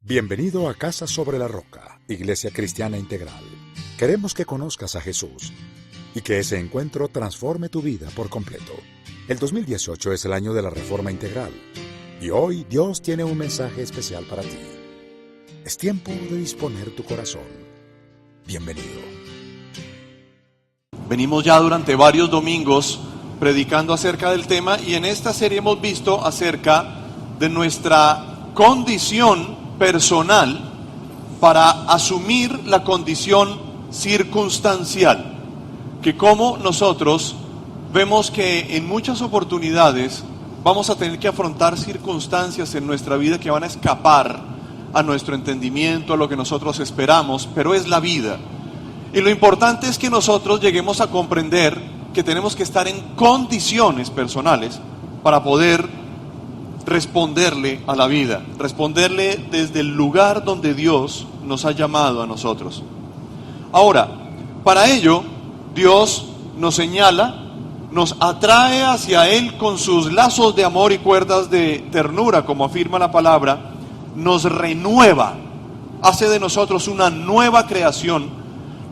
Bienvenido a Casa sobre la Roca, Iglesia Cristiana Integral. Queremos que conozcas a Jesús y que ese encuentro transforme tu vida por completo. El 2018 es el año de la Reforma Integral y hoy Dios tiene un mensaje especial para ti. Es tiempo de disponer tu corazón. Bienvenido. Venimos ya durante varios domingos predicando acerca del tema y en esta serie hemos visto acerca de nuestra condición personal para asumir la condición circunstancial, que como nosotros vemos que en muchas oportunidades vamos a tener que afrontar circunstancias en nuestra vida que van a escapar a nuestro entendimiento, a lo que nosotros esperamos, pero es la vida. Y lo importante es que nosotros lleguemos a comprender que tenemos que estar en condiciones personales para poder responderle a la vida, responderle desde el lugar donde Dios nos ha llamado a nosotros. Ahora, para ello, Dios nos señala, nos atrae hacia Él con sus lazos de amor y cuerdas de ternura, como afirma la palabra, nos renueva, hace de nosotros una nueva creación,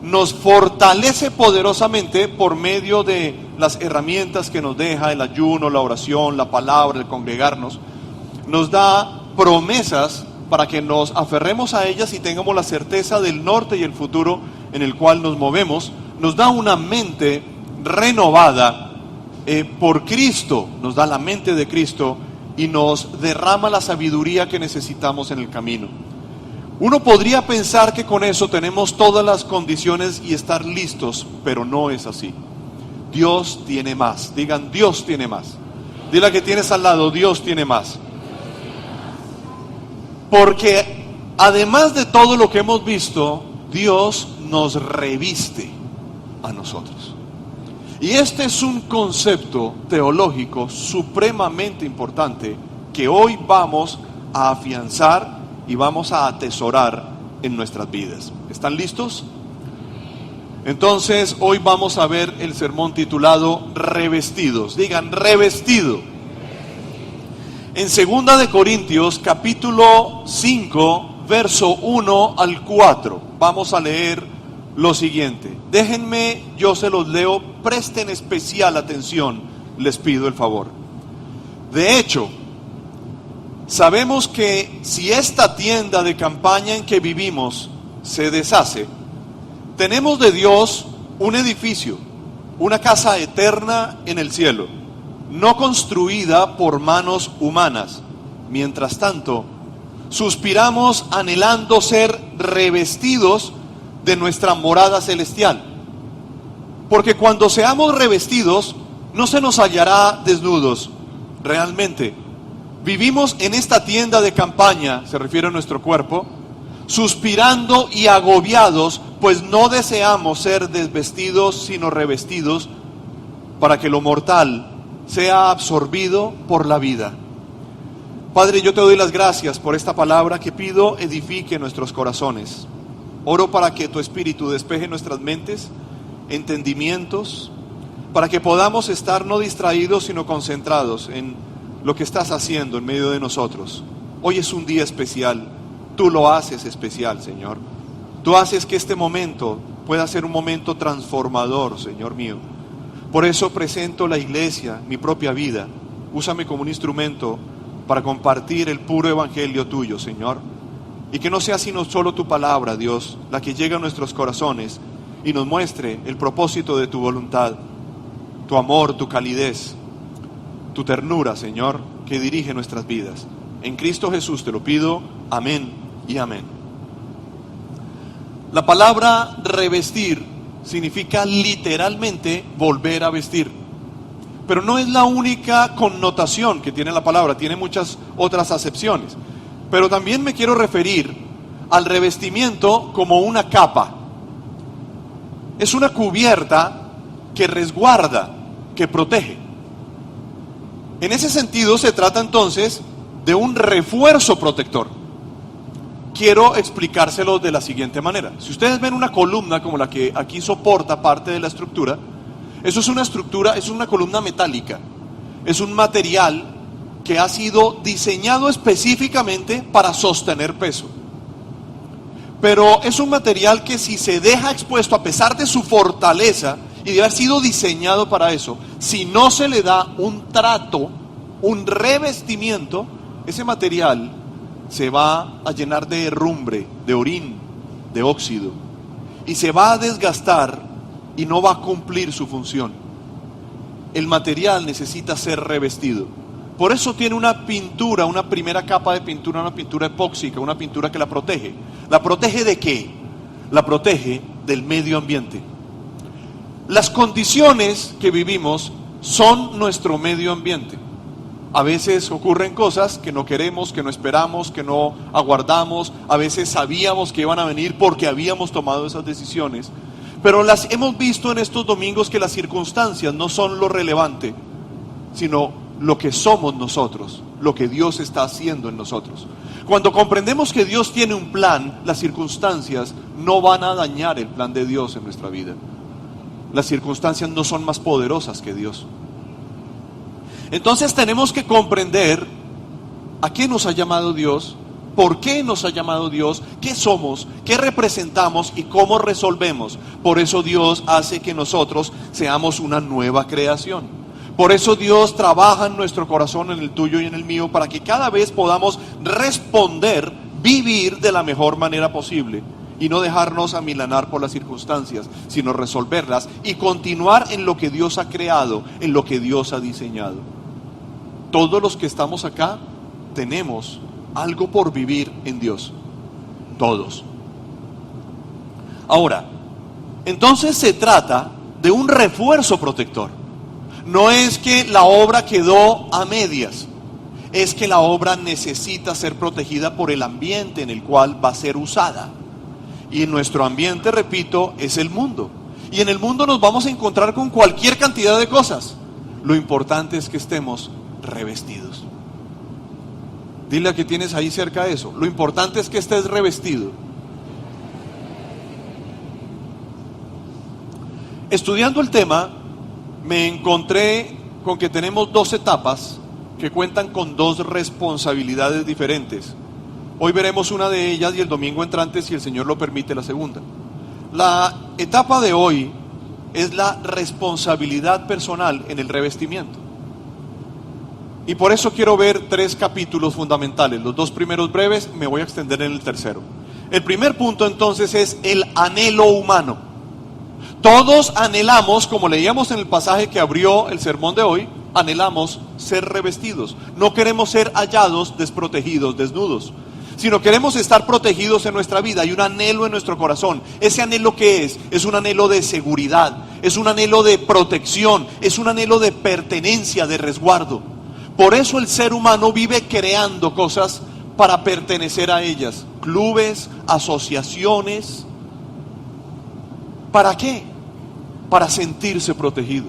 nos fortalece poderosamente por medio de las herramientas que nos deja el ayuno, la oración, la palabra, el congregarnos, nos da promesas para que nos aferremos a ellas y tengamos la certeza del norte y el futuro en el cual nos movemos, nos da una mente renovada por Cristo, nos da la mente de Cristo y nos derrama la sabiduría que necesitamos en el camino. Uno podría pensar que con eso tenemos todas las condiciones y estar listos, pero no es así. Dios tiene más. Digan, Dios tiene más. Dile a que tienes al lado, Dios tiene más. Porque además de todo lo que hemos visto, Dios nos reviste a nosotros. Y este es un concepto teológico supremamente importante que hoy vamos a afianzar y vamos a atesorar en nuestras vidas. ¿Están listos? Entonces, hoy vamos a ver el sermón titulado Revestidos. Digan, revestido. En 2 de Corintios, capítulo 5, verso 1 al 4, vamos a leer lo siguiente. Déjenme, yo se los leo, presten especial atención, les pido el favor. De hecho, sabemos que si esta tienda de campaña en que vivimos se deshace, tenemos de Dios un edificio, una casa eterna en el cielo, no construida por manos humanas. Mientras tanto, suspiramos anhelando ser revestidos de nuestra morada celestial. Porque cuando seamos revestidos, no se nos hallará desnudos. Realmente, vivimos en esta tienda de campaña, se refiere a nuestro cuerpo, suspirando y agobiados, pues no deseamos ser desvestidos, sino revestidos, para que lo mortal sea absorbido por la vida. Padre, yo te doy las gracias por esta palabra que pido edifique nuestros corazones. Oro para que tu Espíritu despeje nuestras mentes, entendimientos, para que podamos estar no distraídos, sino concentrados en lo que estás haciendo en medio de nosotros. Hoy es un día especial, tú lo haces especial, Señor. Tú haces que este momento pueda ser un momento transformador, Señor mío. Por eso presento la iglesia, mi propia vida. Úsame como un instrumento para compartir el puro evangelio tuyo, Señor. Y que no sea sino solo tu palabra, Dios, la que llegue a nuestros corazones y nos muestre el propósito de tu voluntad, tu amor, tu calidez, tu ternura, Señor, que dirige nuestras vidas. En Cristo Jesús te lo pido, amén y amén. La palabra revestir significa literalmente volver a vestir. Pero no es la única connotación que tiene la palabra, tiene muchas otras acepciones. Pero también me quiero referir al revestimiento como una capa. Es una cubierta que resguarda, que protege. En ese sentido se trata entonces de un refuerzo protector. Quiero explicárselo de la siguiente manera. Si ustedes ven una columna como la que aquí soporta parte de la estructura, eso es una estructura, es una columna metálica. Es un material que ha sido diseñado específicamente para sostener peso. pero es un material que si se deja expuesto a pesar de su fortaleza y de haber sido diseñado para eso, si no se le da un trato, un revestimiento, ese material se va a llenar de herrumbre, de orín, de óxido, y se va a desgastar y no va a cumplir su función. El material necesita ser revestido. Por eso tiene una pintura, una primera capa de pintura, una pintura epóxica, una pintura que la protege. ¿La protege de qué? La protege del medio ambiente. Las condiciones que vivimos son nuestro medio ambiente. A veces ocurren cosas que no queremos, que no esperamos, que no aguardamos. A veces sabíamos que iban a venir porque habíamos tomado esas decisiones. Pero las hemos visto en estos domingos que las circunstancias no son lo relevante, sino lo que somos nosotros, lo que Dios está haciendo en nosotros. Cuando comprendemos que Dios tiene un plan, las circunstancias no van a dañar el plan de Dios en nuestra vida. Las circunstancias no son más poderosas que Dios. Entonces tenemos que comprender a qué nos ha llamado Dios, por qué nos ha llamado Dios, qué somos, qué representamos y cómo resolvemos. Por eso Dios hace que nosotros seamos una nueva creación. Por eso Dios trabaja en nuestro corazón, en el tuyo y en el mío, para que cada vez podamos responder, vivir de la mejor manera posible y no dejarnos amilanar por las circunstancias, sino resolverlas y continuar en lo que Dios ha creado, en lo que Dios ha diseñado. Todos los que estamos acá tenemos algo por vivir en Dios. Todos. Ahora, entonces se trata de un refuerzo protector. No es que la obra quedó a medias, es que la obra necesita ser protegida por el ambiente en el cual va a ser usada. Y nuestro ambiente, repito, es el mundo. Y en el mundo nos vamos a encontrar con cualquier cantidad de cosas. Lo importante es que estemos revestidos. Dile a que tienes ahí cerca eso. Lo importante es que estés revestido. Estudiando el tema, me encontré con que tenemos 2 etapas que cuentan con 2 responsabilidades diferentes. Hoy veremos una de ellas y el domingo entrante, si el Señor lo permite, la segunda. La etapa de hoy es la responsabilidad personal en el revestimiento. Y por eso quiero ver 3 capítulos fundamentales. Los 2 primeros breves, me voy a extender en el tercero. El primer punto entonces es el anhelo humano. Todos anhelamos, como leíamos en el pasaje que abrió el sermón de hoy, anhelamos ser revestidos. No queremos ser hallados desprotegidos, desnudos, sino queremos estar protegidos en nuestra vida. Hay un anhelo en nuestro corazón. ¿Ese anhelo qué es? Es un anhelo de seguridad, es un anhelo de protección, es un anhelo de pertenencia, de resguardo. Por eso el ser humano vive creando cosas para pertenecer a ellas. Clubes, asociaciones. ¿Para qué? Para sentirse protegido,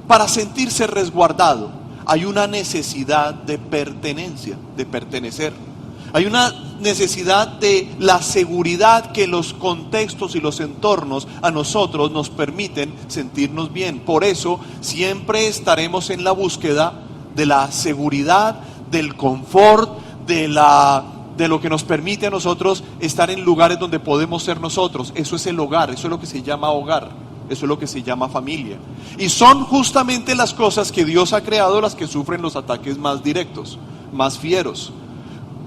para sentirse resguardado. Hay una necesidad de pertenencia, de pertenecer. Hay una necesidad de la seguridad que los contextos y los entornos a nosotros nos permiten sentirnos bien. Por eso siempre estaremos en la búsqueda de la seguridad, del confort, de lo que nos permite a nosotros estar en lugares donde podemos ser nosotros. Eso es el hogar, eso es lo que se llama hogar, eso es lo que se llama familia. Y son justamente las cosas que Dios ha creado las que sufren los ataques más directos, más fieros.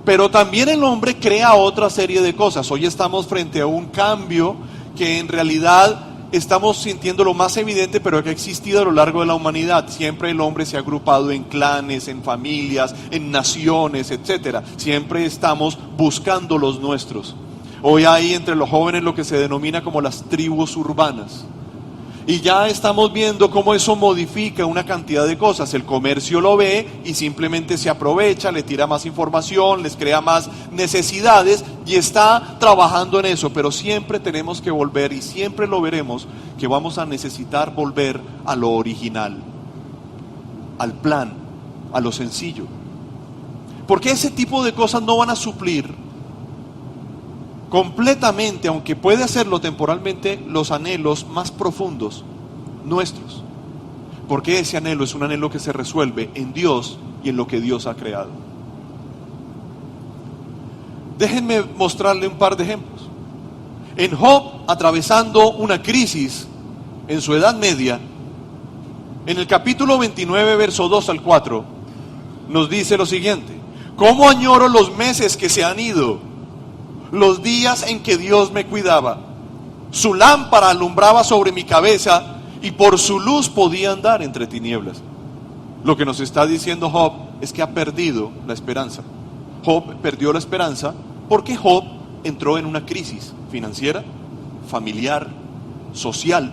Pero también el hombre crea otra serie de cosas. Hoy estamos frente a un cambio que en realidad estamos sintiendo lo más evidente, pero que ha existido a lo largo de la humanidad. Siempre el hombre se ha agrupado en clanes, en familias, en naciones, etcétera. Siempre estamos buscando los nuestros. Hoy hay entre los jóvenes lo que se denomina como las tribus urbanas. Y ya estamos viendo cómo eso modifica una cantidad de cosas. El comercio lo ve y simplemente se aprovecha, le tira más información, les crea más necesidades y está trabajando en eso. Pero siempre tenemos que volver, y siempre lo veremos, que vamos a necesitar volver a lo original, al plan, a lo sencillo. Porque ese tipo de cosas no van a suplir completamente, aunque puede hacerlo temporalmente, los anhelos más profundos nuestros. Porque ese anhelo es un anhelo que se resuelve en Dios y en lo que Dios ha creado. Déjenme mostrarle un par de ejemplos. En Job, atravesando una crisis en su edad media, en el capítulo 29, verso 2 al 4, nos dice lo siguiente: ¿cómo añoro los meses que se han ido, los días en que Dios me cuidaba? Su lámpara alumbraba sobre mi cabeza y por su luz podía andar entre tinieblas. Lo que nos está diciendo Job es que ha perdido la esperanza. Job perdió la esperanza porque Job entró en una crisis financiera, familiar, social,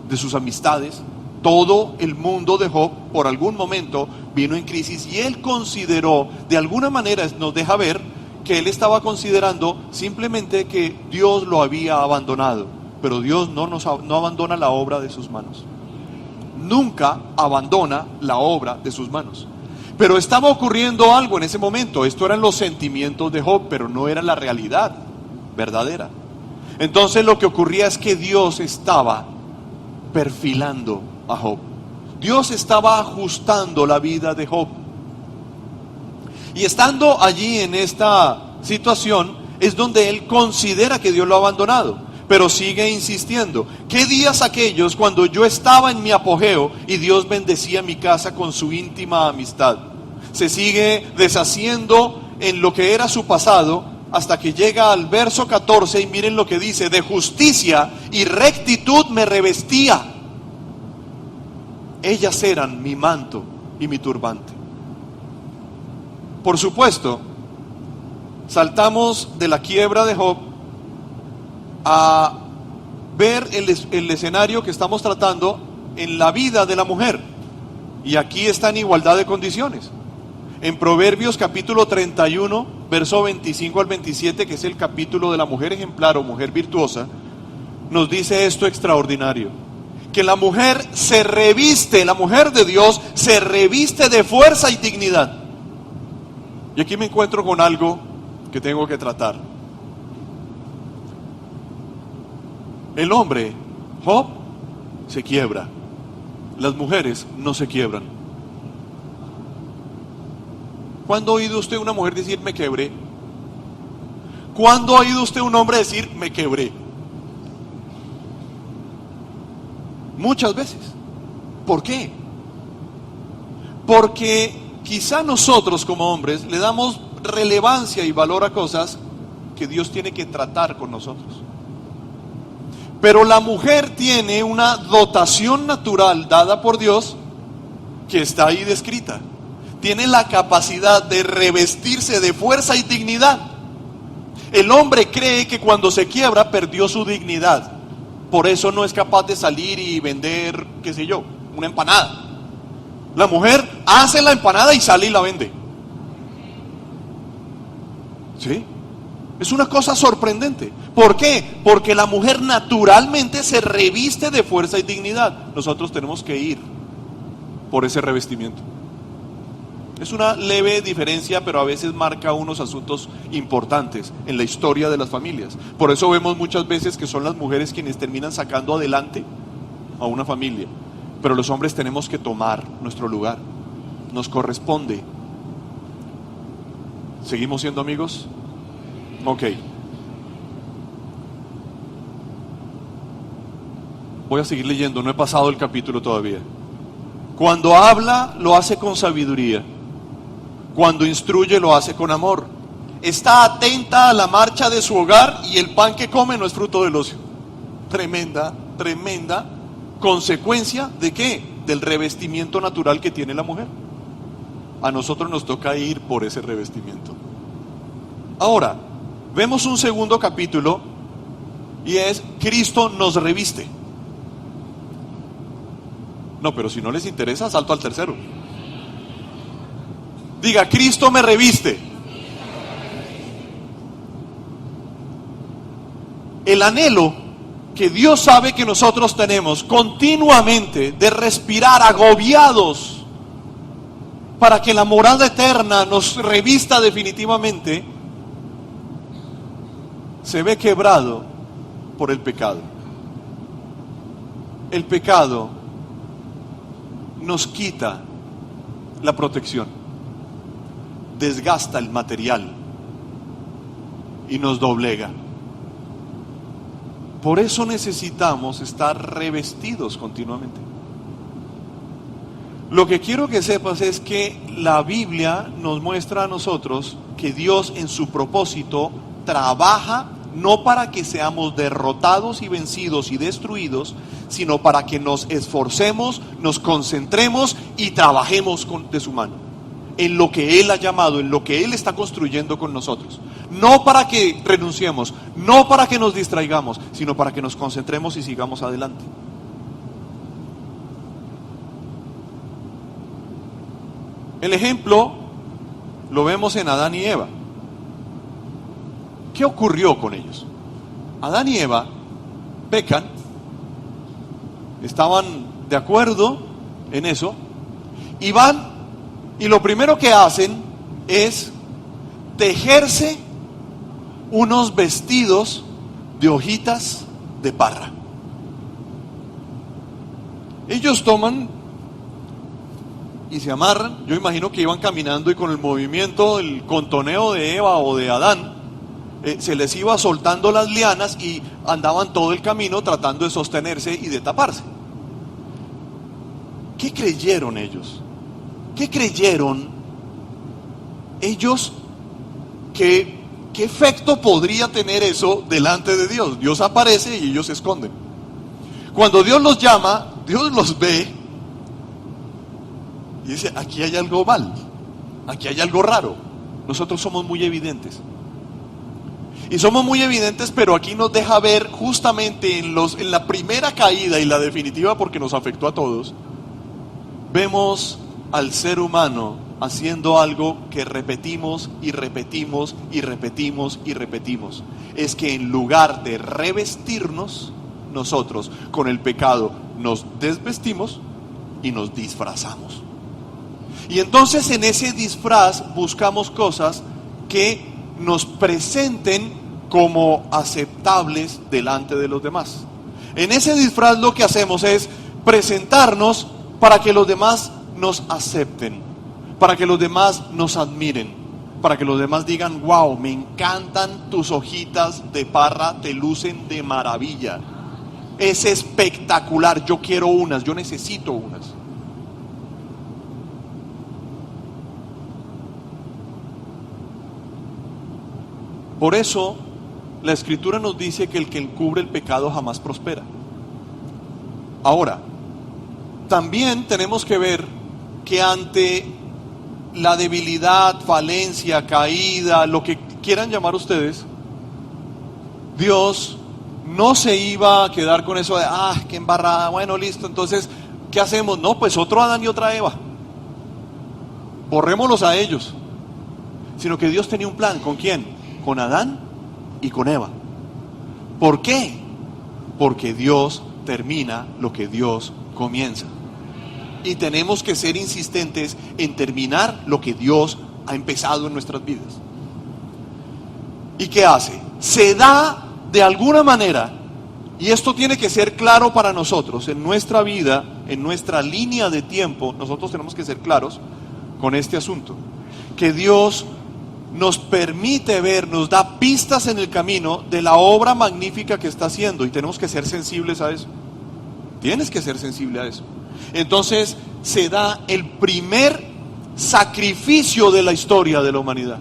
de sus amistades. Todo el mundo de Job por algún momento vino en crisis y él consideró, de alguna manera nos deja ver que él estaba considerando simplemente que Dios lo había abandonado. Pero Dios no abandona la obra de sus manos. Nunca abandona la obra de sus manos. Pero estaba ocurriendo algo en ese momento. Esto eran los sentimientos de Job, pero no era la realidad verdadera. Entonces lo que ocurría es que Dios estaba perfilando a Job. Dios estaba ajustando la vida de Job. Y estando allí en esta situación es donde él considera que Dios lo ha abandonado, pero sigue insistiendo. ¿Qué días aquellos cuando yo estaba en mi apogeo y Dios bendecía mi casa con su íntima amistad? Se sigue deshaciendo en lo que era su pasado hasta que llega al verso 14 y miren lo que dice: de justicia y rectitud me revestía, ellas eran mi manto y mi turbante. Por supuesto, saltamos de la quiebra de Job a ver el escenario que estamos tratando en la vida de la mujer. Y aquí está en igualdad de condiciones. En Proverbios capítulo 31, verso 25 al 27, que es el capítulo de la mujer ejemplar o mujer virtuosa, nos dice esto extraordinario: que la mujer se reviste, la mujer de Dios se reviste de fuerza y dignidad. Y aquí me encuentro con algo que tengo que tratar. El hombre, Job, se quiebra. Las mujeres no se quiebran. ¿Cuándo ha oído usted una mujer decir me quebré? ¿Cuándo ha oído usted un hombre decir me quebré? Muchas veces. ¿Por qué? Porque quizá nosotros como hombres le damos relevancia y valor a cosas que Dios tiene que tratar con nosotros. Pero la mujer tiene una dotación natural dada por Dios que está ahí descrita. Tiene la capacidad de revestirse de fuerza y dignidad. El hombre cree que cuando se quiebra perdió su dignidad. Por eso no es capaz de salir y vender, qué sé yo, una empanada. La mujer hace la empanada y sale y la vende. ¿Sí? Es una cosa sorprendente. ¿Por qué? Porque la mujer naturalmente se reviste de fuerza y dignidad. Nosotros tenemos que ir por ese revestimiento. Es una leve diferencia, pero a veces marca unos asuntos importantes en la historia de las familias. Por eso vemos muchas veces que son las mujeres quienes terminan sacando adelante a una familia. Pero los hombres tenemos que tomar nuestro lugar. Nos corresponde. ¿Seguimos siendo amigos? Ok. Voy a seguir leyendo, no he pasado el capítulo todavía. Cuando habla, lo hace con sabiduría. Cuando instruye, lo hace con amor. Está atenta a la marcha de su hogar y el pan que come no es fruto del ocio. Tremenda consecuencia ¿de qué? Del revestimiento natural que tiene la mujer. A nosotros nos toca ir por ese revestimiento. Ahora, vemos un segundo capítulo y es Cristo nos reviste. No, pero si no les interesa, salto al tercero. Diga, Cristo me reviste. El anhelo que Dios sabe que nosotros tenemos continuamente de respirar agobiados para que la morada eterna nos revista definitivamente, se ve quebrado por el pecado. El pecado nos quita la protección, desgasta el material, y nos doblega. Por eso necesitamos estar revestidos continuamente. Lo que quiero que sepas es que la Biblia nos muestra a nosotros que Dios en su propósito trabaja no para que seamos derrotados y vencidos y destruidos, sino para que nos esforcemos, nos concentremos y trabajemos de su mano, en lo que Él ha llamado, en lo que Él está construyendo con nosotros. No para que renunciemos, no para que nos distraigamos, sino para que nos concentremos y sigamos adelante. El ejemplo lo vemos en Adán y Eva. ¿Qué ocurrió con ellos? Adán y Eva pecan, estaban de acuerdo en eso, y van, y lo primero que hacen es tejerse unos vestidos de hojitas de parra. Ellos toman y se amarran. Yo imagino que iban caminando y con el movimiento, el contoneo de Eva o de Adán, se les iba soltando las lianas y andaban todo el camino tratando de sostenerse y de taparse. ¿Qué creyeron ellos? ¿Qué creyeron ellos? ¿Qué efecto podría tener eso delante de Dios? Dios aparece y ellos se esconden. Cuando Dios los llama, Dios los ve y dice: aquí hay algo mal, aquí hay algo raro. Nosotros somos muy evidentes. Y somos muy evidentes, pero aquí nos deja ver justamente en la primera caída y la definitiva, porque nos afectó a todos. Vemos al ser humano haciendo algo que repetimos y repetimos y repetimos y repetimos. Es que en lugar de revestirnos, nosotros con el pecado nos desvestimos y nos disfrazamos. Y entonces en ese disfraz buscamos cosas que nos presenten como aceptables delante de los demás. En ese disfraz lo que hacemos es presentarnos para que los demás nos acepten, para que los demás nos admiren, para que los demás digan: wow, me encantan tus hojitas de parra, te lucen de maravilla, es espectacular, yo quiero unas, yo necesito unas. Por eso la Escritura nos dice que el que encubre el pecado jamás prospera. Ahora, también tenemos que ver que ante la debilidad, falencia, caída, lo que quieran llamar ustedes, Dios no se iba a quedar con eso de: qué embarrada, bueno, listo, entonces, ¿qué hacemos? No, pues otro Adán y otra Eva, borrémoslos a ellos. Sino que Dios tenía un plan. ¿Con quién? Con Adán y con Eva. ¿Por qué? Porque Dios termina lo que Dios comienza. Y tenemos que ser insistentes en terminar lo que Dios ha empezado en nuestras vidas. ¿Y qué hace? Se da de alguna manera, y esto tiene que ser claro para nosotros, en nuestra vida, en nuestra línea de tiempo, nosotros tenemos que ser claros con este asunto. Que Dios nos permite ver, nos da pistas en el camino de la obra magnífica que está haciendo, y tenemos que ser sensibles a eso. Tienes que ser sensible a eso. Entonces se da el primer sacrificio de la historia de la humanidad.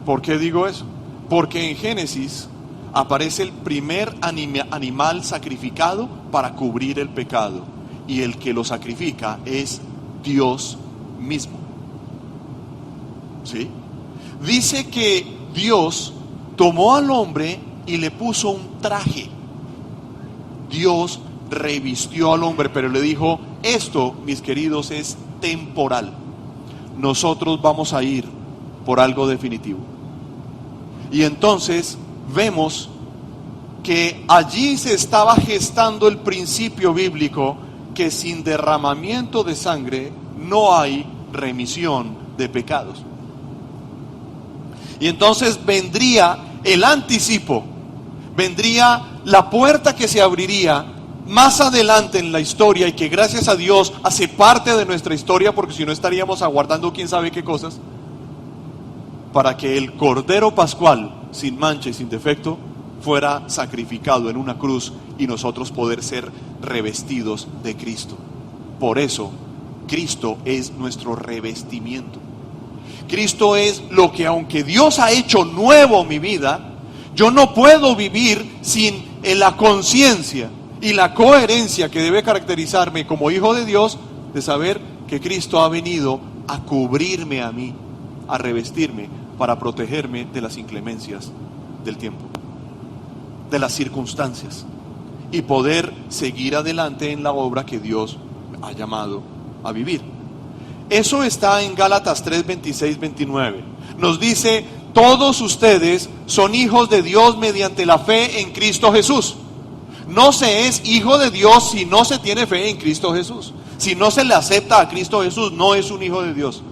¿Por qué digo eso? Porque en Génesis aparece el primer animal sacrificado para cubrir el pecado, y el que lo sacrifica es Dios mismo. ¿Sí? Dice que Dios tomó al hombre y le puso un traje. Dios revistió al hombre, pero le dijo: esto, mis queridos, es temporal. Nosotros vamos a ir por algo definitivo. Y entonces vemos que allí se estaba gestando el principio bíblico que sin derramamiento de sangre no hay remisión de pecados. Y entonces vendría el anticipo, vendría la puerta que se abriría más adelante en la historia, y que gracias a Dios hace parte de nuestra historia, porque si no estaríamos aguardando quién sabe qué cosas, para que el Cordero Pascual, sin mancha y sin defecto, fuera sacrificado en una cruz y nosotros poder ser revestidos de Cristo. Por eso, Cristo es nuestro revestimiento. Cristo es lo que, aunque Dios ha hecho nuevo mi vida, yo no puedo vivir sin la conciencia y la coherencia que debe caracterizarme como hijo de Dios, de saber que Cristo ha venido a cubrirme a mí, a revestirme para protegerme de las inclemencias del tiempo, de las circunstancias, y poder seguir adelante en la obra que Dios ha llamado a vivir. Eso está en Gálatas 3, 26, 29. Nos dice: todos ustedes son hijos de Dios mediante la fe en Cristo Jesús. No se es hijo de Dios si no se tiene fe en Cristo Jesús. Si no se le acepta a Cristo Jesús, no es un hijo de Dios.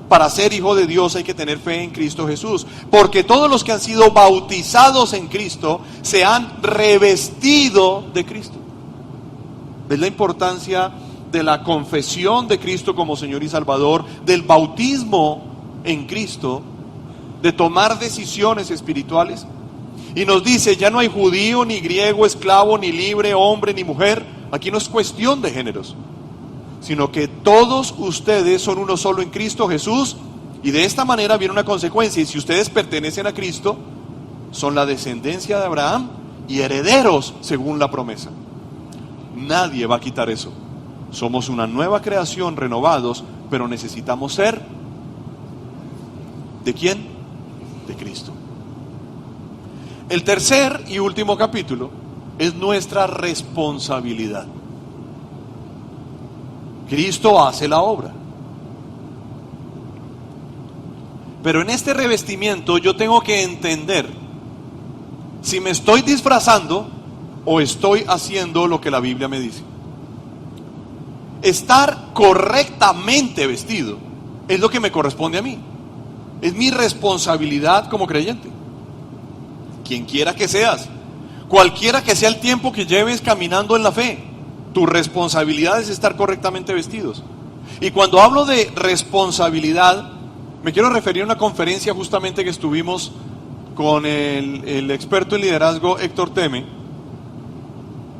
Para ser hijo de Dios hay que tener fe en Cristo Jesús, porque todos los que han sido bautizados en Cristo se han revestido de Cristo. ¿Ves la importancia de la confesión de Cristo como Señor y Salvador, del bautismo en Cristo, de tomar decisiones espirituales? Y nos dice: ya no hay judío, ni griego, esclavo, ni libre, hombre, ni mujer. Aquí no es cuestión de géneros, sino que todos ustedes son uno solo en Cristo Jesús. Y de esta manera viene una consecuencia: y si ustedes pertenecen a Cristo, son la descendencia de Abraham y herederos según la promesa. Nadie va a quitar eso. Somos una nueva creación, renovados, pero necesitamos ser ¿de quién? De Cristo. El tercer y último capítulo es nuestra responsabilidad. Cristo hace la obra, pero en este revestimiento yo tengo que entender si me estoy disfrazando o estoy haciendo lo que la Biblia me dice. Estar correctamente vestido es lo que me corresponde a mí. Es mi responsabilidad como creyente. Quien quiera que seas, cualquiera que sea el tiempo que lleves caminando en la fe, tu responsabilidad es estar correctamente vestidos. Y cuando hablo de responsabilidad, me quiero referir a una conferencia justamente que estuvimos con el experto en liderazgo Héctor Teme,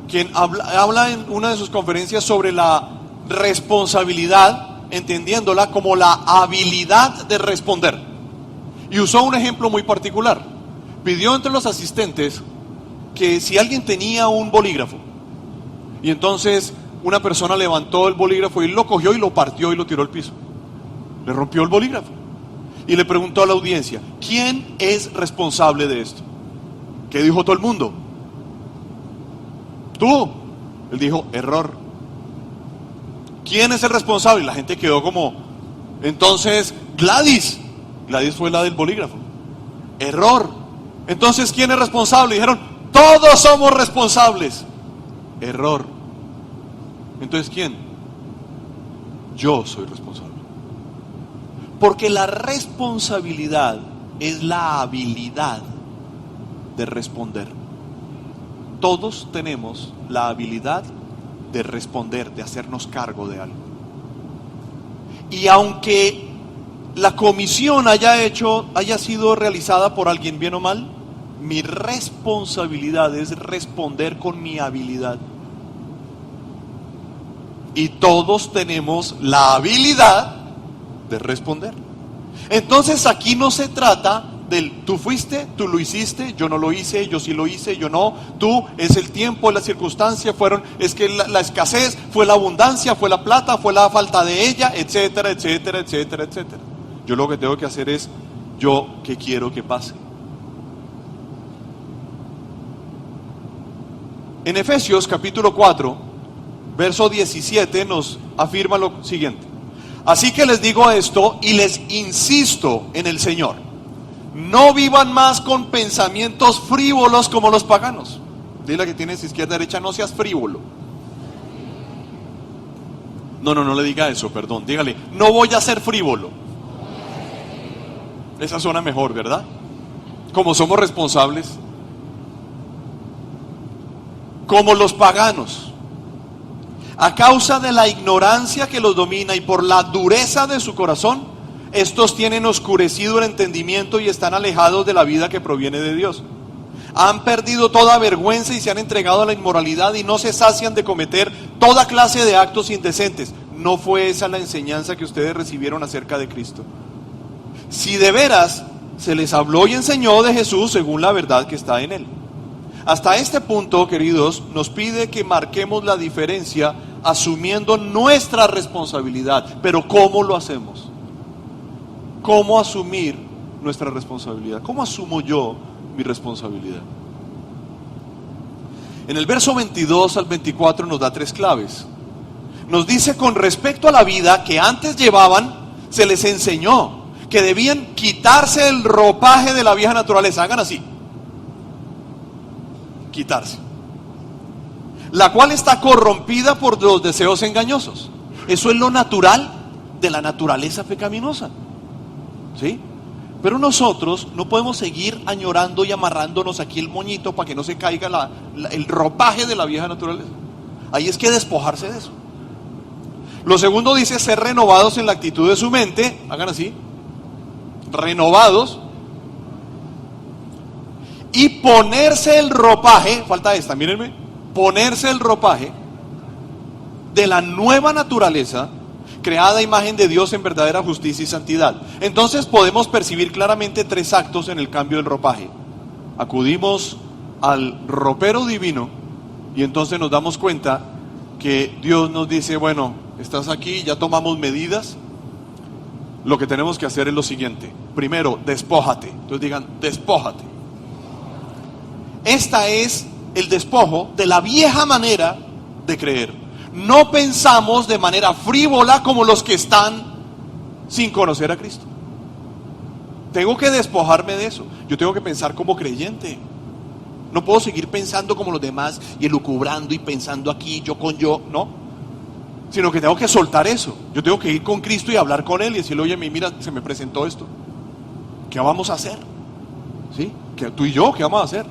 quien habla en una de sus conferencias sobre la responsabilidad, entendiéndola como la habilidad de responder. Y usó un ejemplo muy particular. Pidió entre los asistentes que si alguien tenía un bolígrafo, y entonces una persona levantó el bolígrafo y lo cogió y lo partió y lo tiró al piso, le rompió el bolígrafo, y le preguntó a la audiencia: ¿quién es responsable de esto? ¿Qué dijo todo el mundo? Tú. Él dijo: error. ¿Quién es el responsable? Y la gente quedó como: entonces Gladys fue la del bolígrafo. Error. Entonces ¿quién es responsable? Dijeron: todos somos responsables. Error. Entonces ¿quién? Yo soy responsable. Porque la responsabilidad es la habilidad de responder. Todos tenemos la habilidad de responder, de hacernos cargo de algo. Y aunque la comisión haya sido realizada por alguien, bien o mal, mi responsabilidad es responder con mi habilidad. Y todos tenemos la habilidad de responder. Entonces aquí no se trata del tú fuiste, tú lo hiciste, yo no lo hice, yo sí lo hice, yo no, tú, es el tiempo, la circunstancia, es que la escasez, fue la abundancia, fue la plata, fue la falta de ella, etcétera, etcétera, etcétera, etcétera. Yo lo que tengo que hacer es, yo qué quiero que pase. En Efesios capítulo 4, verso 17 nos afirma lo siguiente: así que les digo esto y les insisto en el Señor, no vivan más con pensamientos frívolos como los paganos. Dile a que tienes izquierda derecha: no seas frívolo. No le diga eso, perdón. Dígale: no voy a ser frívolo. Esa suena mejor, ¿verdad? Como somos responsables. Como los paganos, a causa de la ignorancia que los domina y por la dureza de su corazón, Estos tienen oscurecido el entendimiento y están alejados de la vida que proviene de Dios. Han perdido toda vergüenza y se han entregado a la inmoralidad y no se sacian de cometer toda clase de actos indecentes. ¿No fue esa la enseñanza que ustedes recibieron acerca de Cristo? Si de veras se les habló y enseñó de Jesús según la verdad que está en Él. Hasta este punto, queridos, nos pide que marquemos la diferencia asumiendo nuestra responsabilidad. Pero ¿cómo lo hacemos? ¿Cómo asumir nuestra responsabilidad? ¿Cómo asumo yo mi responsabilidad? En el verso 22 al 24 nos da 3 claves. Nos dice con respecto a la vida que antes llevaban, se les enseñó que debían quitarse el ropaje de la vieja naturaleza. Hagan así. Quitarse. La cual está corrompida por los deseos engañosos. Eso es lo natural de la naturaleza pecaminosa. ¿Sí? Pero nosotros no podemos seguir añorando y amarrándonos aquí el moñito para que no se caiga el ropaje de la vieja naturaleza. Ahí es que despojarse de eso. Lo segundo dice ser renovados en la actitud de su mente. Hagan así. Renovados. Y ponerse el ropaje, falta esta, mírenme, ponerse el ropaje de la nueva naturaleza, creada a imagen de Dios en verdadera justicia y santidad. Entonces podemos percibir claramente 3 actos en el cambio del ropaje. Acudimos al ropero divino y entonces nos damos cuenta que Dios nos dice, bueno, estás aquí, ya tomamos medidas. Lo que tenemos que hacer es lo siguiente. Primero, despójate. Entonces digan, despójate. Esta es el despojo de la vieja manera de creer. No pensamos de manera frívola como los que están sin conocer a Cristo. Tengo que despojarme de eso. Yo tengo que pensar como creyente. No puedo seguir pensando como los demás y elucubrando y pensando aquí, yo con yo, no. Sino que tengo que soltar eso. Yo tengo que ir con Cristo y hablar con Él y decirle, oye, mira, se me presentó esto. ¿Qué vamos a hacer? ¿Sí? ¿Tú y yo? ¿Qué vamos a hacer?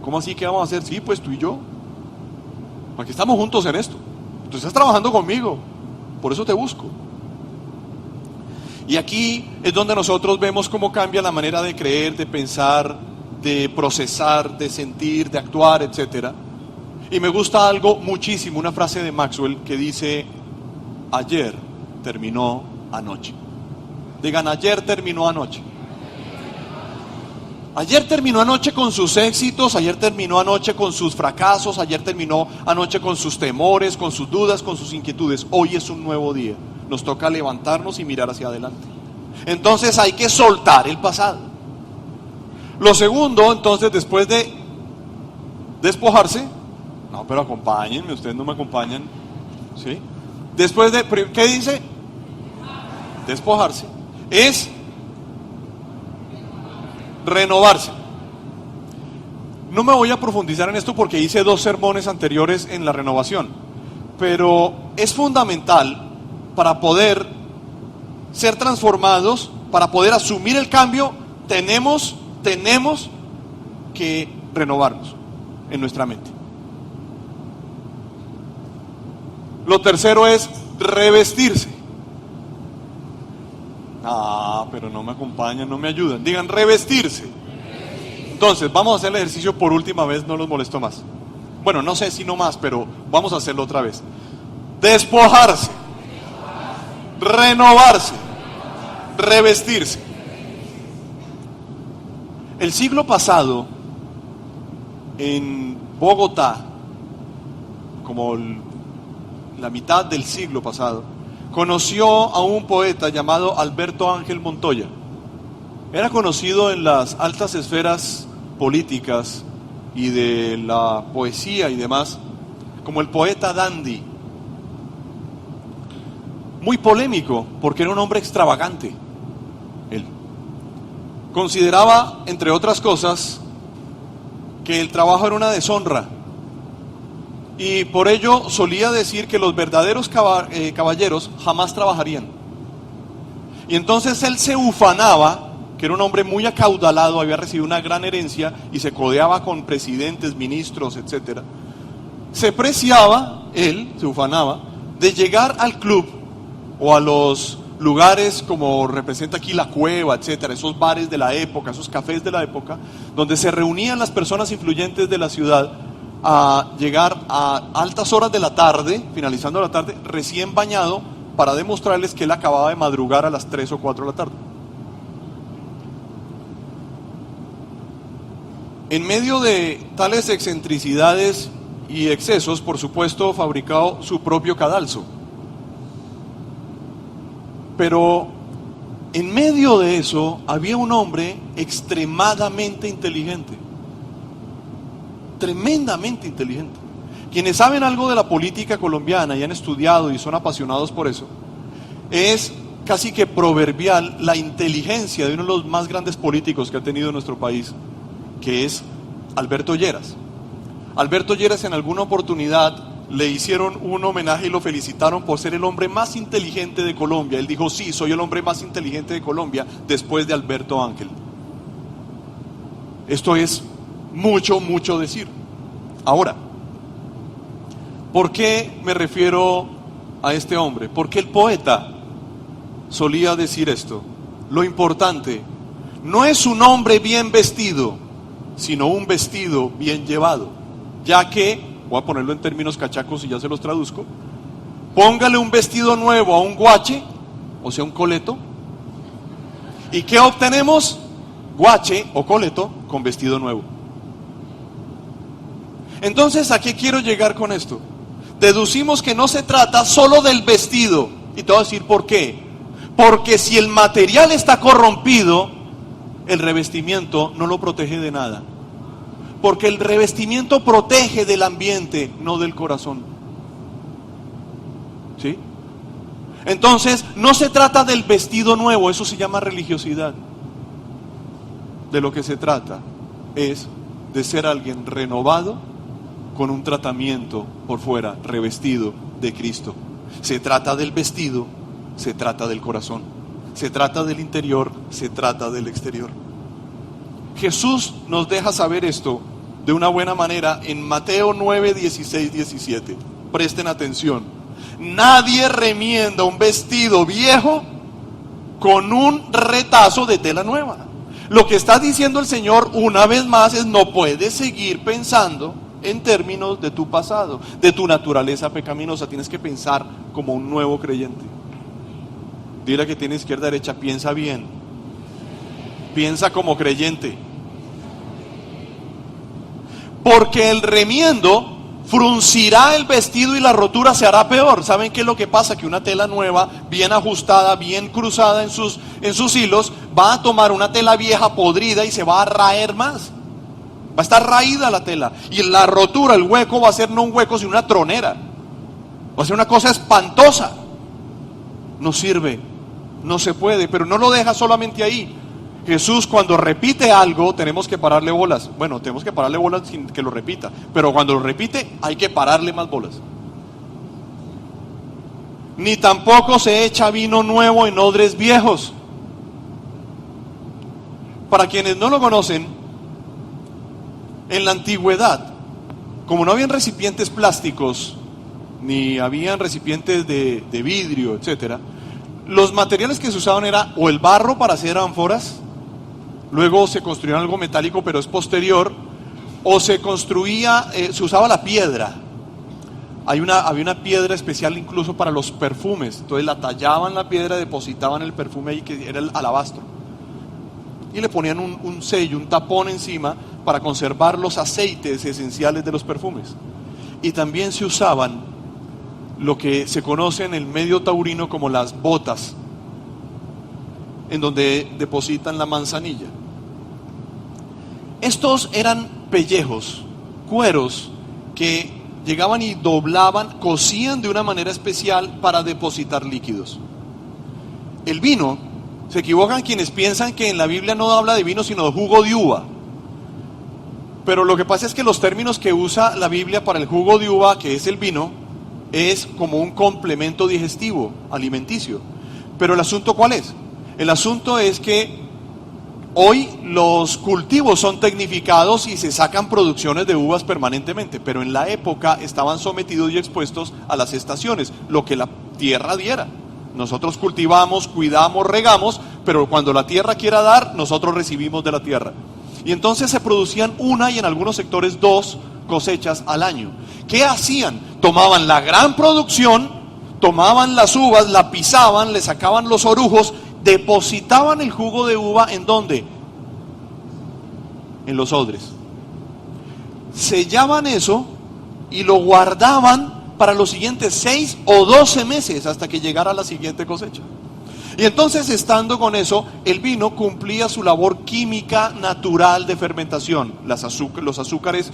¿Cómo así? ¿Qué vamos a hacer? Sí, pues tú y yo. Aquí estamos juntos en esto. Tú estás trabajando conmigo. Por eso te busco. Y aquí es donde nosotros vemos cómo cambia la manera de creer, de pensar, de procesar, de sentir, de actuar, etc. Y me gusta algo muchísimo, una frase de Maxwell que dice, ayer terminó anoche. Digan, ayer terminó anoche. Ayer terminó anoche con sus éxitos, ayer terminó anoche con sus fracasos, ayer terminó anoche con sus temores, con sus dudas, con sus inquietudes. Hoy es un nuevo día. Nos toca levantarnos y mirar hacia adelante. Entonces hay que soltar el pasado. Lo segundo, entonces, después de despojarse, no, pero acompáñenme, ustedes no me acompañan, ¿sí? Después de, ¿qué dice? Despojarse. Es renovarse. No me voy a profundizar en esto porque hice 2 sermones anteriores en la renovación, pero es fundamental para poder ser transformados, para poder asumir el cambio, tenemos que renovarnos en nuestra mente. Lo tercero es revestirse. Ah, pero no me acompañan, no me ayudan. Digan revestirse. Entonces, vamos a hacer el ejercicio por última vez, no los molesto más. Bueno, no sé si no más, pero vamos a hacerlo otra vez. Despojarse. Renovarse. Revestirse. El siglo pasado, en Bogotá, como la mitad del siglo pasado, conoció a un poeta llamado Alberto Ángel Montoya. Era conocido en las altas esferas políticas y de la poesía y demás como el poeta dandy. Muy polémico porque era un hombre extravagante. Él consideraba, entre otras cosas, que el trabajo era una deshonra. Y por ello solía decir que los verdaderos caballeros jamás trabajarían. Y entonces él se ufanaba, que era un hombre muy acaudalado, había recibido una gran herencia y se codeaba con presidentes, ministros, etc. Se preciaba, él se ufanaba, de llegar al club o a los lugares como representa aquí la Cueva, etcétera, esos bares de la época, esos cafés de la época, donde se reunían las personas influyentes de la ciudad a llegar a altas horas de la tarde, finalizando la tarde, recién bañado, para demostrarles que él acababa de madrugar a las 3 o 4 de la tarde. En medio de tales excentricidades y excesos, por supuesto, fabricó su propio cadalso. Pero en medio de eso había un hombre extremadamente inteligente, tremendamente inteligente. Quienes saben algo de la política colombiana y han estudiado y son apasionados por eso, es casi que proverbial la inteligencia de uno de los más grandes políticos que ha tenido nuestro país, que es Alberto Lleras. Alberto Lleras, en alguna oportunidad le hicieron un homenaje y lo felicitaron por ser el hombre más inteligente de Colombia. Él dijo: sí, soy el hombre más inteligente de Colombia después de Alberto Ángel. Esto es mucho, mucho decir. Ahora, ¿por qué me refiero a este hombre? Porque el poeta solía decir esto: lo importante no es un hombre bien vestido, sino un vestido bien llevado. Ya que, voy a ponerlo en términos cachacos y ya se los traduzco, póngale un vestido nuevo a un guache, o sea un coleto, ¿y qué obtenemos? Guache o coleto con vestido nuevo. Entonces, ¿a qué quiero llegar con esto? Deducimos que no se trata solo del vestido, y te voy a decir por qué. Porque si el material está corrompido, el revestimiento no lo protege de nada. Porque el revestimiento protege del ambiente, no del corazón. ¿Sí? Entonces, no se trata del vestido nuevo, eso se llama religiosidad. De lo que se trata es de ser alguien renovado con un tratamiento por fuera, revestido de Cristo. Se trata del vestido, se trata del corazón. Se trata del interior, se trata del exterior. Jesús nos deja saber esto de una buena manera en Mateo 9, 16, 17. Presten atención. Nadie remienda un vestido viejo con un retazo de tela nueva. Lo que está diciendo el Señor una vez más es: no puedes seguir pensando en términos de tu pasado, de tu naturaleza pecaminosa. Tienes que pensar como un nuevo creyente. Dile que tiene izquierda, derecha: piensa bien. Piensa como creyente. Porque el remiendo fruncirá el vestido y la rotura se hará peor. ¿Saben qué es lo que pasa? Que una tela nueva, bien ajustada, bien cruzada en sus hilos, va a tomar una tela vieja podrida y se va a raer más. Va a estar raída la tela. Y la rotura, el hueco, va a ser no un hueco, sino una tronera. Va a ser una cosa espantosa. No sirve, no se puede, pero no lo deja solamente ahí. Jesús, cuando repite algo, tenemos que pararle bolas. Bueno, tenemos que pararle bolas sin que lo repita, pero cuando lo repite, hay que pararle más bolas. Ni tampoco se echa vino nuevo en odres viejos. Para quienes no lo conocen, en la antigüedad, como no habían recipientes plásticos, ni habían recipientes de vidrio, etcétera, los materiales que se usaban era o el barro para hacer ánforas. Luego se construyó algo metálico, pero es posterior. O se construía, se usaba la piedra. Había una piedra especial incluso para los perfumes. Entonces la tallaban la piedra, depositaban el perfume ahí, que era el alabastro. Y le ponían un sello, un tapón encima para conservar los aceites esenciales de los perfumes. Y también se usaban lo que se conoce en el medio taurino como las botas, en donde depositan la manzanilla. Estos eran pellejos, cueros, que llegaban y doblaban, cosían de una manera especial para depositar líquidos. El vino, se equivocan quienes piensan que en la Biblia no habla de vino sino de jugo de uva. Pero lo que pasa es que los términos que usa la Biblia para el jugo de uva, que es el vino, es como un complemento digestivo, alimenticio. Pero el asunto, ¿cuál es? El asunto es que hoy los cultivos son tecnificados y se sacan producciones de uvas permanentemente, pero en la época estaban sometidos y expuestos a las estaciones, lo que la tierra diera. Nosotros cultivamos, cuidamos, regamos, pero cuando la tierra quiera dar, nosotros recibimos de la tierra. Y entonces se producían una y en algunos sectores 2 cosechas al año. ¿Qué hacían? Tomaban la gran producción, tomaban las uvas, la pisaban, le sacaban los orujos, depositaban el jugo de uva, ¿en dónde? En los odres. Sellaban eso y lo guardaban para los siguientes 6 o 12 meses hasta que llegara la siguiente cosecha. Y entonces, estando con eso, el vino cumplía su labor química natural de fermentación. Los azúcares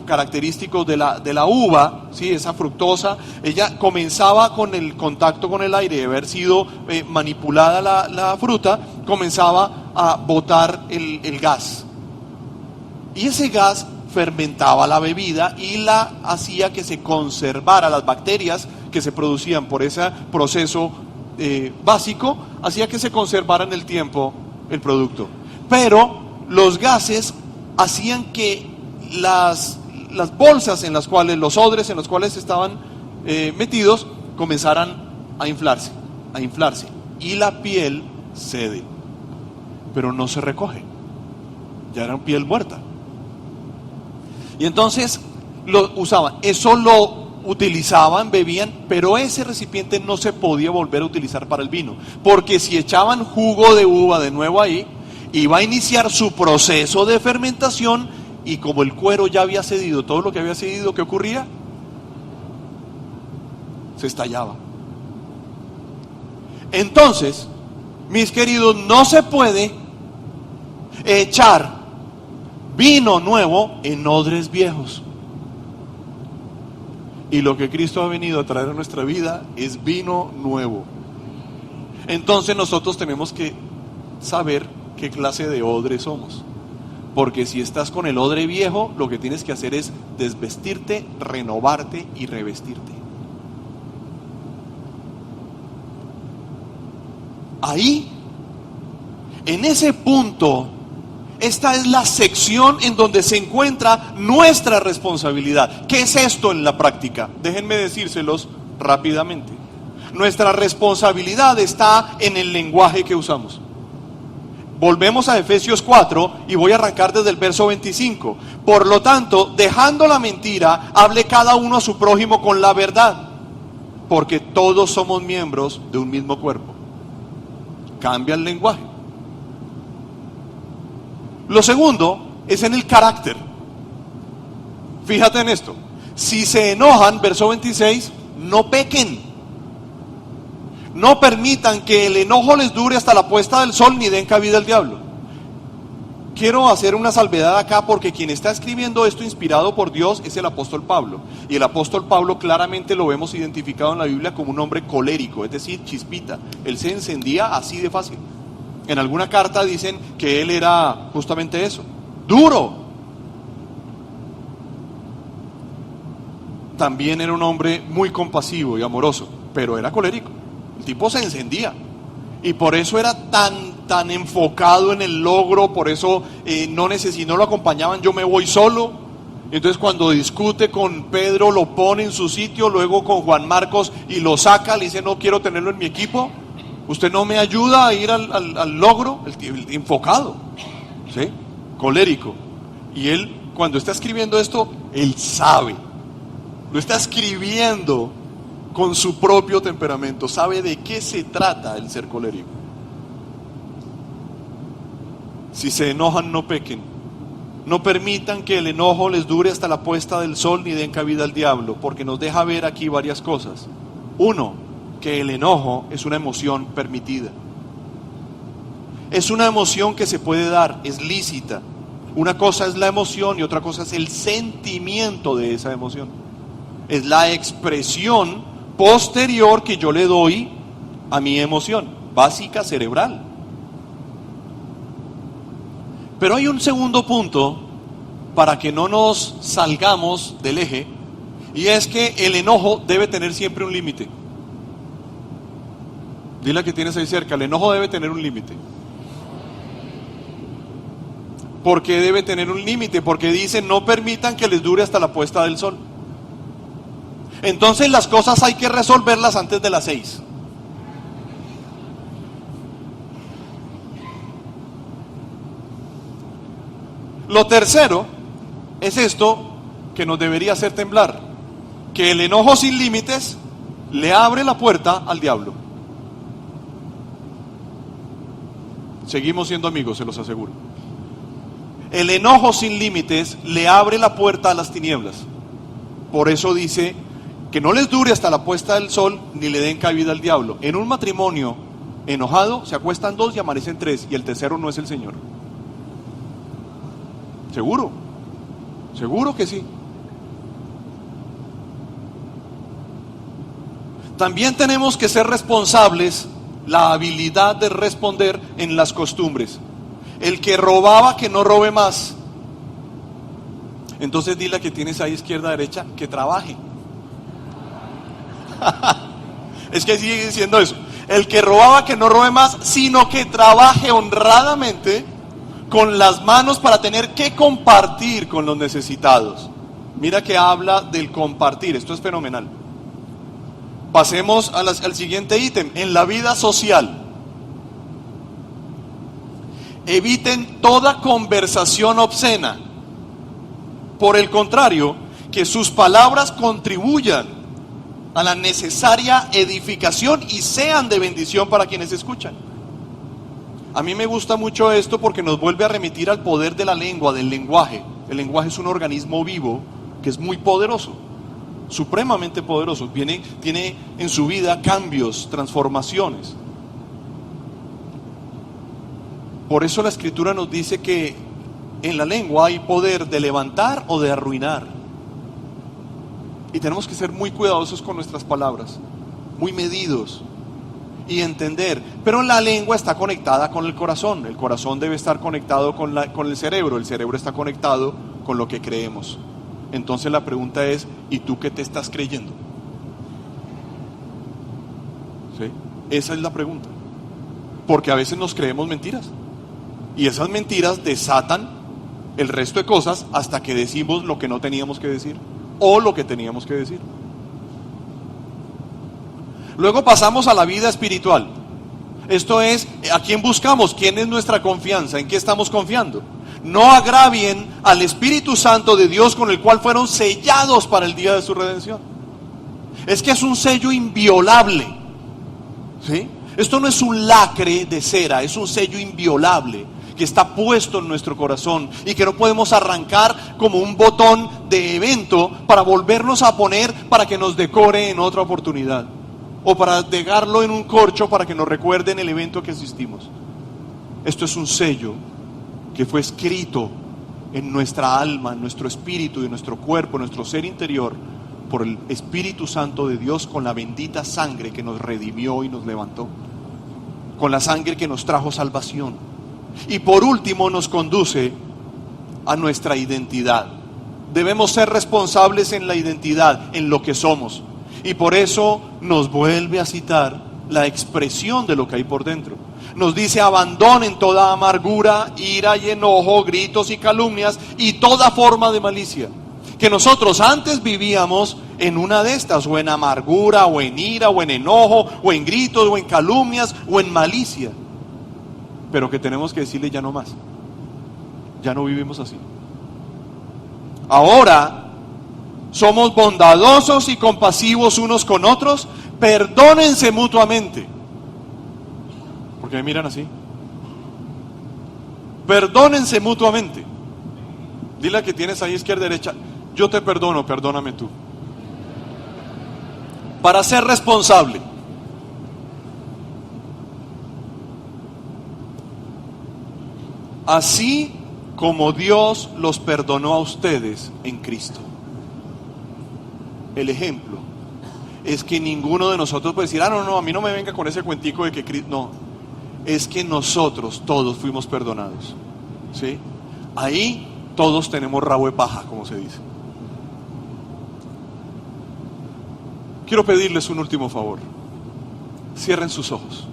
característicos de la uva, ¿sí? Esa fructosa, ella comenzaba con el contacto con el aire, de haber sido manipulada la fruta, comenzaba a botar el gas. Y ese gas fermentaba la bebida y la hacía que se conservara. Las bacterias que se producían por ese proceso básico, hacía que se conservara en el tiempo el producto. Pero los gases hacían que las bolsas en las cuales, los odres en los cuales estaban metidos, comenzaran a inflarse, y la piel cede, pero no se recoge, ya era piel muerta. Y entonces lo usaban, eso lo utilizaban, bebían, pero ese recipiente no se podía volver a utilizar para el vino, porque si echaban jugo de uva de nuevo ahí, iba a iniciar su proceso de fermentación, y como el cuero ya había cedido, todo lo que había cedido, ¿qué ocurría? Se estallaba. Entonces, mis queridos, no se puede echar vino nuevo en odres viejos. Y lo que Cristo ha venido a traer a nuestra vida es vino nuevo. Entonces nosotros tenemos que saber qué clase de odre somos. Porque si estás con el odre viejo, lo que tienes que hacer es desvestirte, renovarte y revestirte. Ahí, en ese punto, esta es la sección en donde se encuentra nuestra responsabilidad. ¿Qué es esto en la práctica? Déjenme decírselos rápidamente. Nuestra responsabilidad está en el lenguaje que usamos. Volvemos a Efesios 4 y voy a arrancar desde el verso 25. Por lo tanto, dejando la mentira, hable cada uno a su prójimo con la verdad, porque todos somos miembros de un mismo cuerpo. Cambia el lenguaje. Lo segundo es en el carácter. Fíjate en esto. Si se enojan, verso 26, no pequen. No permitan que el enojo les dure hasta la puesta del sol, ni den cabida al diablo. Quiero hacer una salvedad acá, porque quien está escribiendo esto inspirado por Dios es el apóstol Pablo. Y el apóstol Pablo claramente lo vemos identificado en la Biblia como un hombre colérico, es decir, chispita. Él se encendía así de fácil. En alguna carta dicen que él era justamente eso, duro. También era un hombre muy compasivo y amoroso, pero era colérico. El tipo se encendía y por eso era tan enfocado en el logro. Por eso si no lo acompañaban, yo me voy solo. Entonces cuando discute con Pedro, lo pone en su sitio, luego con Juan Marcos y lo saca, le dice: no quiero tenerlo en mi equipo, usted no me ayuda a ir al logro. El enfocado, ¿sí? Colérico. Y él, cuando está escribiendo esto, él sabe, lo está escribiendo con su propio temperamento, sabe de qué se trata el ser colérico. Si se enojan, no pequen. No permitan que el enojo les dure hasta la puesta del sol, ni den cabida al diablo, porque nos deja ver aquí varias cosas. Uno, que el enojo es una emoción permitida. Es una emoción que se puede dar, es lícita. Una cosa es la emoción y otra cosa es el sentimiento de esa emoción. Es la expresión posterior que yo le doy a mi emoción básica cerebral. Pero hay un segundo punto para que no nos salgamos del eje, y es que el enojo debe tener siempre un límite. Dile a que tienes ahí cerca: el enojo debe tener un límite. ¿Por qué debe tener un límite? Porque dice: no permitan que les dure hasta la puesta del sol. Entonces las cosas hay que resolverlas antes de las 6. Lo tercero es esto que nos debería hacer temblar, que el enojo sin límites le abre la puerta al diablo. Seguimos siendo amigos, se los aseguro. El enojo sin límites le abre la puerta a las tinieblas. Por eso dice que no les dure hasta la puesta del sol, ni le den cabida al diablo. En un matrimonio enojado se acuestan dos y amanecen tres, y el tercero no es el Señor. ¿Seguro? Seguro que sí. También tenemos que ser responsables, la habilidad de responder en las costumbres. El que robaba, que no robe más. Entonces dile a que tienes ahí izquierda, derecha, que trabaje. Es que sigue diciendo eso. El que robaba, que no robe más, sino que trabaje honradamente con las manos para tener que compartir con los necesitados. Mira que habla del compartir, esto es fenomenal. Pasemos al siguiente ítem, en la vida social. Eviten toda conversación obscena. Por el contrario, que sus palabras contribuyan a la necesaria edificación y sean de bendición para quienes escuchan. A mí me gusta mucho esto porque nos vuelve a remitir al poder de la lengua, del lenguaje. El lenguaje es un organismo vivo que es muy poderoso, supremamente poderoso. Tiene en su vida cambios, transformaciones. Por eso la Escritura nos dice que en la lengua hay poder de levantar o de arruinar. Y tenemos que ser muy cuidadosos con nuestras palabras, muy medidos y entender. Pero la lengua está conectada con el corazón debe estar conectado con el cerebro está conectado con lo que creemos. Entonces la pregunta es, ¿y tú qué te estás creyendo? ¿Sí? Esa es la pregunta. Porque a veces nos creemos mentiras. Y esas mentiras desatan el resto de cosas hasta que decimos lo que no teníamos que decir o lo que teníamos que decir. Luego pasamos a la vida espiritual. Esto es, ¿a quién buscamos? ¿Quién es nuestra confianza? ¿En qué estamos confiando? No agravien al Espíritu Santo de Dios con el cual fueron sellados para el día de su redención. Es que es un sello inviolable, ¿sí? Esto no es un lacre de cera, es un sello inviolable que está puesto en nuestro corazón y que no podemos arrancar como un botón de evento para volvernos a poner para que nos decore en otra oportunidad o para dejarlo en un corcho para que nos recuerden el evento que asistimos. Esto es un sello que fue escrito en nuestra alma, en nuestro espíritu, en nuestro cuerpo, en nuestro ser interior por el Espíritu Santo de Dios, con la bendita sangre que nos redimió y nos levantó, con la sangre que nos trajo salvación. Y por último nos conduce a nuestra identidad. Debemos ser responsables en la identidad, en lo que somos. Y por eso nos vuelve a citar la expresión de lo que hay por dentro. Nos dice: abandonen toda amargura, ira y enojo, gritos y calumnias y toda forma de malicia. Que nosotros antes vivíamos en una de estas, o en amargura, o en ira, o en enojo, o en gritos, o en calumnias, o en malicia. Pero que tenemos que decirle ya no más. Ya no vivimos así. Ahora somos bondadosos y compasivos unos con otros. Perdónense mutuamente. ¿Por qué me miran así? Perdónense mutuamente. Dile a que tienes ahí izquierda, derecha: yo te perdono, perdóname tú. Para ser responsable. Así como Dios los perdonó a ustedes en Cristo. El ejemplo es que ninguno de nosotros puede decir: no, a mí no me venga con ese cuentico de que Cristo. No, es que nosotros todos fuimos perdonados, ¿sí? Ahí todos tenemos rabo de paja, como se dice. Quiero pedirles un último favor. Cierren sus ojos.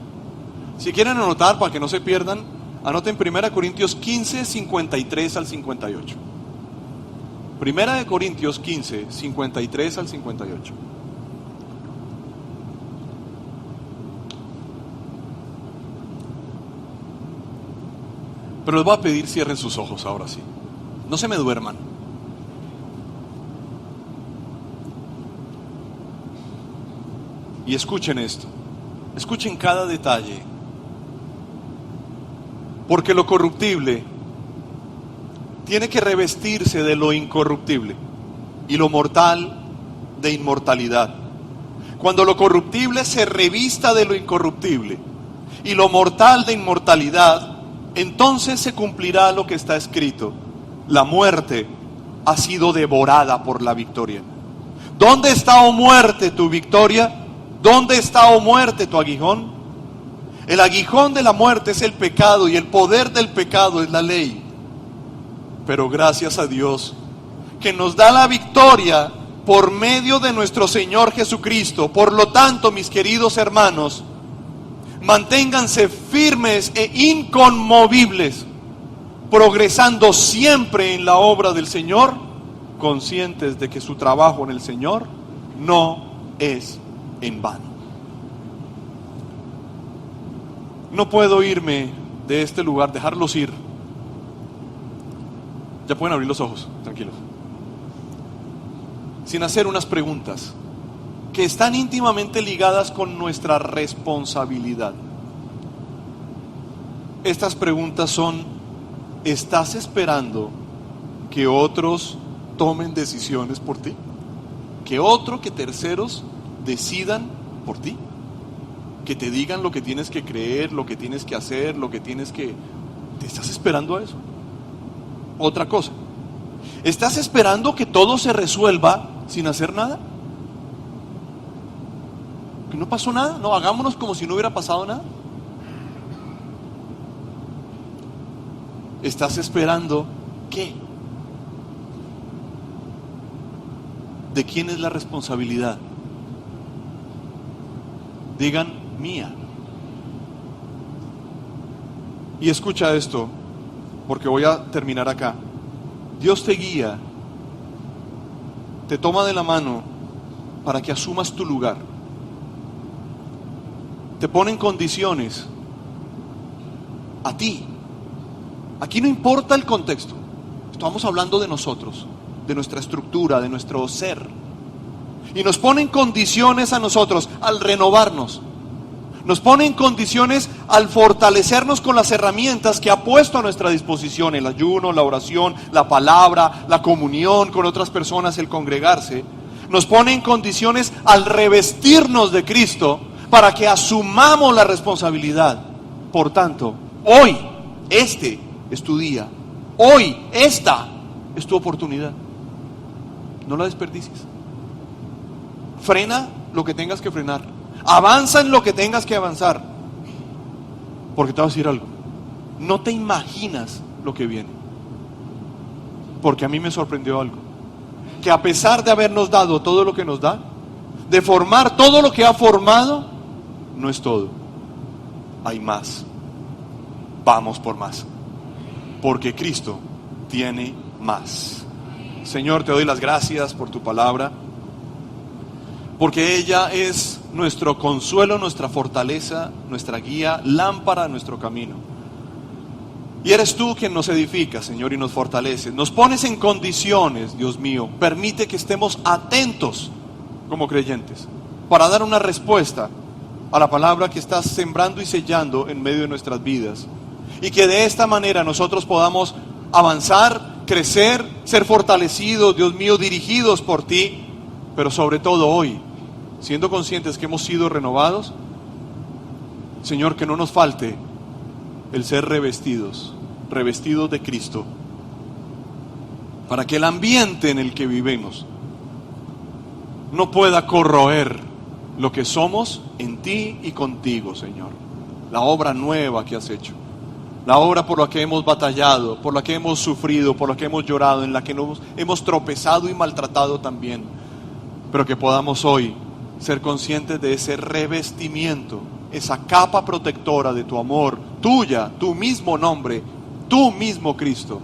Si quieren anotar para que no se pierdan, anoten 1 Corintios 15, 53 al 58. 1 Corintios 15, 53 al 58. Pero les voy a pedir cierren sus ojos ahora sí. No se me duerman. Y escuchen esto. Escuchen cada detalle. Porque lo corruptible tiene que revestirse de lo incorruptible y lo mortal de inmortalidad. Cuando lo corruptible se revista de lo incorruptible y lo mortal de inmortalidad, entonces se cumplirá lo que está escrito: la muerte ha sido devorada por la victoria. ¿Dónde está, oh muerte, tu victoria? ¿Dónde está, oh muerte, tu aguijón? El aguijón de la muerte es el pecado y el poder del pecado es la ley. Pero gracias a Dios que nos da la victoria por medio de nuestro Señor Jesucristo. Por lo tanto, mis queridos hermanos, manténganse firmes e inconmovibles, progresando siempre en la obra del Señor, conscientes de que su trabajo en el Señor no es en vano. No puedo irme de este lugar, dejarlos ir. Ya pueden abrir los ojos, tranquilos. Sin hacer unas preguntas que están íntimamente ligadas con nuestra responsabilidad. Estas preguntas son: ¿estás esperando que otros tomen decisiones por ti? ¿Que terceros decidan por ti? ¿Que te digan lo que tienes que creer, lo que tienes que hacer, lo que tienes que... ¿Te estás esperando a eso? Otra cosa, ¿estás esperando que todo se resuelva sin hacer nada? ¿Que no pasó nada? No, hagámonos como si no hubiera pasado nada. ¿Estás esperando qué? ¿De quién es la responsabilidad? Digan: mía. Y escucha esto, porque voy a terminar acá. Dios te guía, te toma de la mano para que asumas tu lugar. Te pone en condiciones a ti. Aquí no importa el contexto. Estamos hablando de nosotros, de nuestra estructura, de nuestro ser. Y nos pone en condiciones a nosotros al renovarnos. Nos pone en condiciones al fortalecernos con las herramientas que ha puesto a nuestra disposición: el ayuno, la oración, la palabra, la comunión con otras personas, el congregarse. Nos pone en condiciones al revestirnos de Cristo para que asumamos la responsabilidad. Por tanto, hoy, este es tu día. Hoy, esta es tu oportunidad. No la desperdicies. Frena lo que tengas que frenar. Avanza en lo que tengas que avanzar. Porque te voy a decir algo: no te imaginas lo que viene. Porque a mí me sorprendió algo: que a pesar de habernos dado todo lo que nos da, de formar todo lo que ha formado, no es todo. Hay más. Vamos por más. Porque Cristo tiene más. Señor, te doy las gracias por tu palabra, porque ella es nuestro consuelo, nuestra fortaleza, nuestra guía, lámpara a nuestro camino. Y eres tú quien nos edifica, Señor, y nos fortalece. Nos pones en condiciones, Dios mío. Permite que estemos atentos como creyentes para dar una respuesta a la palabra que estás sembrando y sellando en medio de nuestras vidas. Y que de esta manera nosotros podamos avanzar, crecer, ser fortalecidos, Dios mío, dirigidos por ti. Pero sobre todo hoy, siendo conscientes que hemos sido renovados, Señor, que no nos falte el ser revestidos de Cristo, para que el ambiente en el que vivimos no pueda corroer lo que somos en ti y contigo, Señor. La obra nueva que has hecho, la obra por la que hemos batallado, por la que hemos sufrido, por la que hemos llorado, en la que hemos tropezado y maltratado también, pero que podamos hoy ser conscientes de ese revestimiento, esa capa protectora de tu amor, tuya, tu mismo nombre, tú mismo Cristo,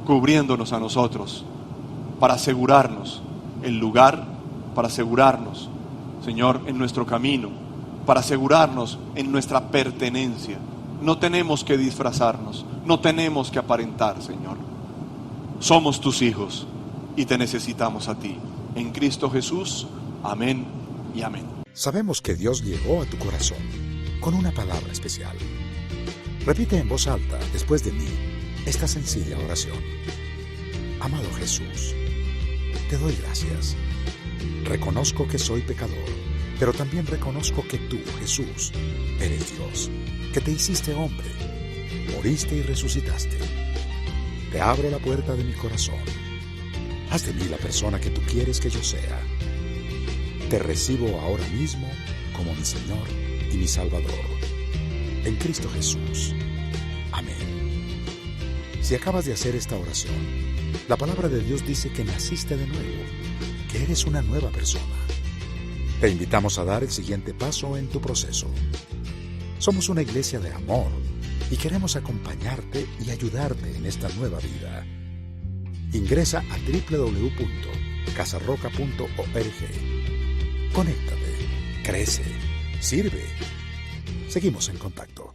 cubriéndonos a nosotros para asegurarnos el lugar, para asegurarnos, Señor, en nuestro camino, para asegurarnos en nuestra pertenencia. No tenemos que disfrazarnos, No tenemos que aparentar, Señor. Somos tus hijos y te necesitamos a ti. En Cristo Jesús, amén y amén. Sabemos que Dios llegó a tu corazón con una palabra especial. Repite en voz alta, después de mí, esta sencilla oración. Amado Jesús, te doy gracias. Reconozco que soy pecador, pero también reconozco que tú, Jesús, eres Dios, que te hiciste hombre, moriste y resucitaste. Te abro la puerta de mi corazón. Haz de mí la persona que tú quieres que yo sea. Te recibo ahora mismo como mi Señor y mi Salvador. En Cristo Jesús. Amén. Si acabas de hacer esta oración, la palabra de Dios dice que naciste de nuevo, que eres una nueva persona. Te invitamos a dar el siguiente paso en tu proceso. Somos una iglesia de amor y queremos acompañarte y ayudarte en esta nueva vida. Ingresa a www.casarroca.org. Conéctate, crece, sirve. Seguimos en contacto.